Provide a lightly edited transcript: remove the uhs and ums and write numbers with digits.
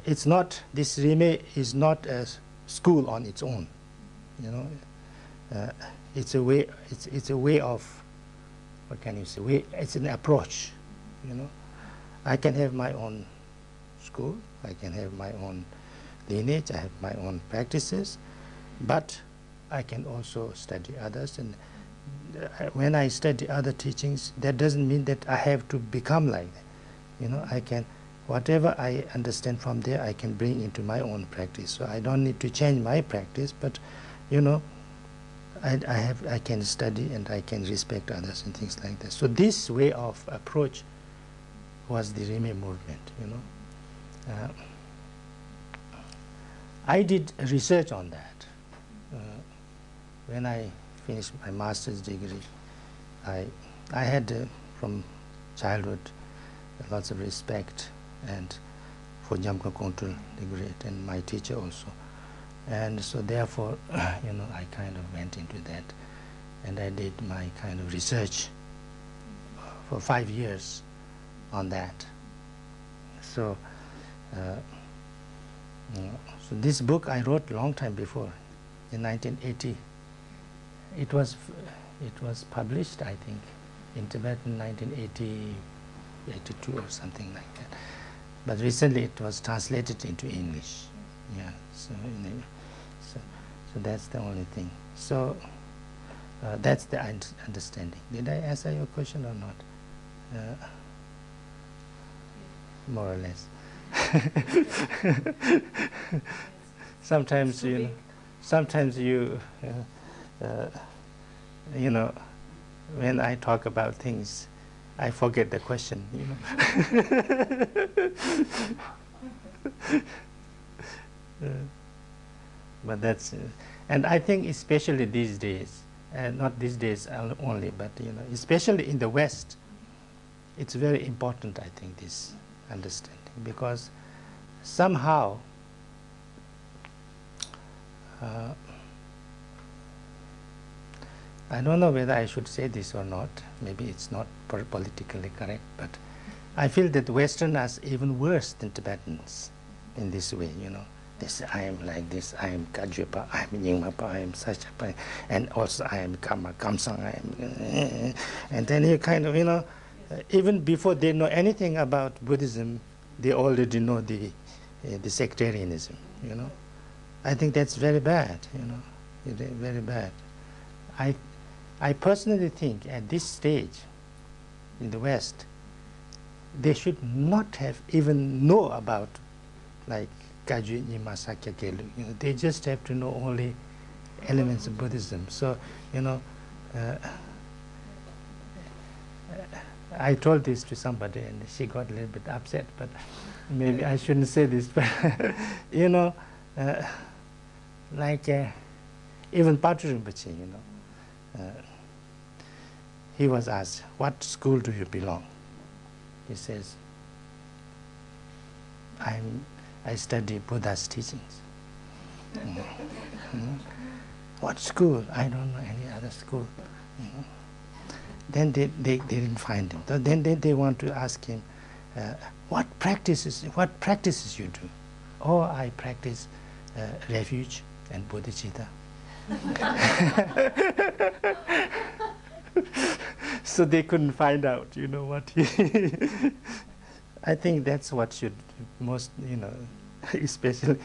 it's not, this Rime is not a school on its own, you know. It's a way, it's a way of, what can you say, it's an approach, you know. I can have my own school, I can have my own lineage, I have my own practices, but I can also study others. And when I study other teachings, that doesn't mean that I have to become like that. You know, I can, whatever I understand from there, I can bring into my own practice. So I don't need to change my practice, but, you know, I can study and I can respect others and things like that. So this way of approach was the Rime movement, you know. I did research on that. When I finished my master's degree, I had from childhood lots of respect and for Jamka Kontul the Great and my teacher also. And so therefore, you know, I kind of went into that and I did my kind of research for 5 years on that. So, so this book I wrote a long time before, in 1980. It was published, I think, in Tibet in 1980, 82 or something like that. But recently it was translated into English. Yeah, so that's the only thing. So that's the understanding. Did I answer your question or not? More or less. Sometimes you know, sometimes you you know, when I talk about things, I forget the question, you know. But that's, and I think especially these days, not these days only, but you know, especially in the West, it's very important, I think, this understanding, because somehow I don't know whether I should say this or not, maybe it's not politically correct, but I feel that Westerners are even worse than Tibetans in this way, you know. They say, I am like this, I am Kajupa, I am Nyingmapa, I am Sachapa, and also I am Kamsang, I am, and then you kind of, you know, even before they know anything about Buddhism, they already know the sectarianism, you know. I think that's very bad, you know, very bad. I personally think at this stage in the West, they should not have even know about like Kaju Nyima Sakya Kelu. You know, they just have to know only elements of Buddhism. So, you know, I told this to somebody and she got a little bit upset, but maybe I shouldn't say this, but you know, like even Patu Rinpoche, you know, he was asked, what school do you belong? He says, I study Buddha's teachings. What school? I don't know any other school. Then they didn't find him. Then they want to ask him, what practices you do? Oh, I practice refuge and bodhicitta. So they couldn't find out, you know, what he I think that's what should most, you know, especially